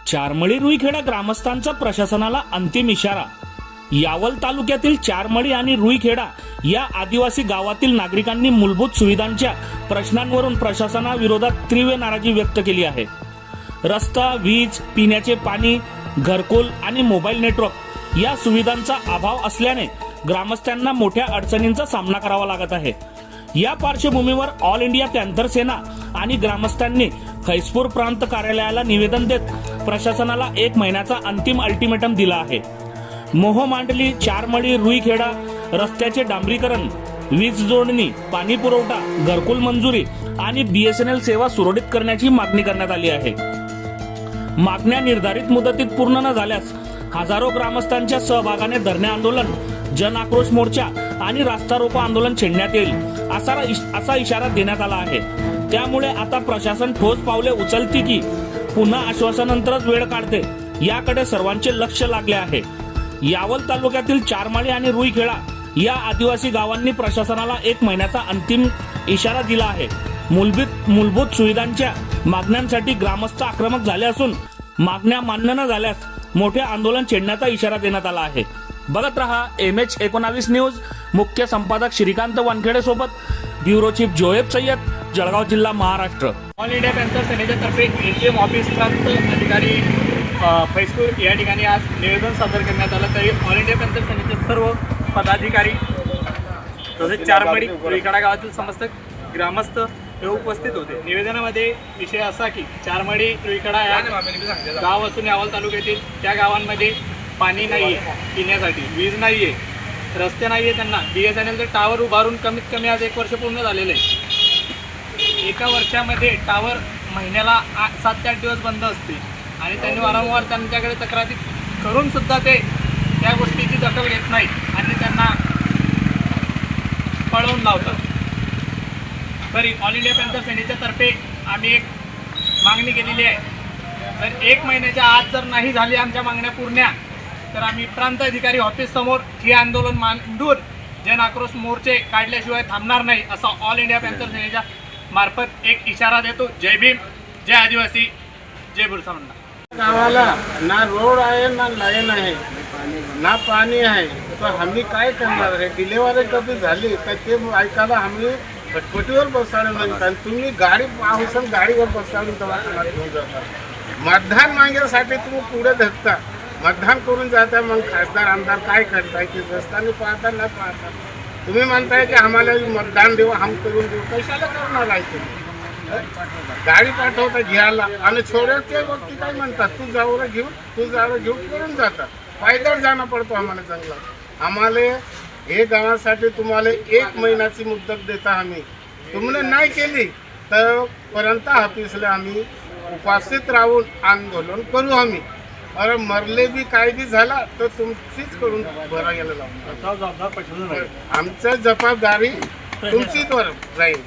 चारमळी रुईखेडा ग्रामस्थांचा प्रशासनाला अंतिम इशारा। यावल तालुक्यातील चारमळी आणि रुईखेडा या आदिवासी गावातील नागरिकांनी मूलभूत सुविधांच्या प्रश्नांवरून प्रशासनाविरोधात तीव्र नाराजी व्यक्त केली आहे। रस्ता, वीज, पिण्याचे पाणी, घरकुल आणि मोबाईल नेटवर्क या सुविधांचा अभाव असल्याने ग्रामस्थांना मोठ्या अडचणींचा सामना करावा लागत आहे। या पार्श्वभूमीवर ऑल इंडिया पॅंथर सेना आणि ग्रामस्थांनी खैसपूर प्रांत कार्यालयाला निवेदन देत प्रशासनाला 1 महिन्याचा अंतिम अल्टिमेटम दिला आहे। मोहमांडली चारमळी रुईखेडा रस्त्याचे डांबरीकरण, वीज जोडणी, पाणी पुरवठा, घरकुल मंजुरी आणि BSNL सेवा सुरळीत करण्याची मागणी करण्यात आली आहे। मागण्या निर्धारित मुदतीत पूर्ण न झाल्यास हजारो ग्रामस्थांच्या सहभागाने धरणे आंदोलन, जन आक्रोश मोर्चा आणि रास्ता रोको आंदोलन छेडण्यात येईल असा इशारा देण्यात आला आहे। त्यामुळे आता प्रशासन ठोस पावले उचलते की पुन्हा आश्वासनानंतरच वेळ काढते याकडे सर्वांचे लक्ष लागले आहे। यावल तालुक्यातील चारमळी आणि रुईखेडा या आदिवासी गावांनी प्रशासनाला 1 महिन्याचा अंतिम इशारा दिला आहे। मूलभूत सुविधांच्या मागण्यांसाठी ग्रामस्थ आक्रमक झाले असून मागण्या मान्य न झाल्यास मोठे आंदोलन छेडण्याचा इशारा देण्यात आला आहे। बघत रहा MH19 न्यूज। मुख्य संपादक श्रीकांत वानखेडे सोबत ब्युरो चीफ जोएब सय्यद, जळगाव जिल्हा, महाराष्ट्र। ऑल इंडिया पॅंथर सेनेच्या तर्फे AGM ऑफिस प्रांत अधिकारी फैजपूर या ठिकाणी आज निवेदन सादर करण्यात आलं। तरी ऑल इंडिया पॅंथर सेनेचे सर्व पदाधिकारी तसेच चारमळी रुईखेडा गावातील समस्त ग्रामस्थ हे उपस्थित होते। निवेदनामध्ये विषय असा की चारमळी रुईखेडा या गाव असून यावल तालुक्यातील त्या गावांमध्ये पाणी नाही आहे पिण्यासाठी, वीज नाही आहे, रस्ते नाही आहे, त्यांना BSNLचे टावर उभारून कमीत कमी आज 1 वर्ष पूर्ण झालेलं आहे। 1 वर्षामध्ये टावर महिन्याला 7 ते 8 दिवस बंद असते आणि त्यांनी वारंवार त्यांच्याकडे तक्रारी करून सुद्धा ते त्या गोष्टीची दखल घेत नाहीत आणि त्यांना पळवून लावतात। तरी ऑल इंडिया पॅंथर सेनेच्या तर्फे आम्ही एक मागणी केलेली आहे। जर 1 महिन्याच्या आत जर नाही झाली आमच्या मागण्या पूर्ण तर आम्ही प्रांत अधिकारी ऑफिस समोर हे आंदोलन मांडून जन आक्रोश मोर्चे काढल्याशिवाय थांबणार नाही असा ऑल इंडिया पॅंथर सेनेच्या मार्फत एक इशारा देतो। जय भीम, जय आदिवासी, जय बिरसा मुंडा। गावाला ना रोड आहे, ना लाईन आहे, ना पाणी आहे, तर आम्ही काय करणार आहे? डिलेवरी कधी झाली तर ते ऐकायला आम्ही फटफटीवर बसायला नाही। कारण तुम्ही गाडी पाहून गाडीवर बसायला दवाखान्यात घेऊन जाता, मतदान मागण्यासाठी तुम्ही पुढे धरता, मतदान करून जाता, मग खासदार आमदार काय करताय की रस्त्याने पाहता ना पाहता? तुम्ही म्हणताय की आम्हाला मतदान देऊ, हम करून देऊ, कशाला करणार आहे तुम्ही? गाडी पाठवता घ्यायला आणि छोड्याचे व्यक्ती काय म्हणतात, तू जाऊन घेऊन करून जातात, पायदळ जाणं पडतो आम्हाला चांगला। आम्हाला हे गावासाठी तुम्हाला 1 महिन्याची मुदत देता आम्ही, तुम्ही नाही केली तर पर्यंत ऑफिसला आम्ही उपस्थित राहून आंदोलन करू आम्ही। अरे मरले बी काय बी झाला तर तुमचीच करून भरायला लावून आमचं जबाबदारी तुमचीच वर राहील।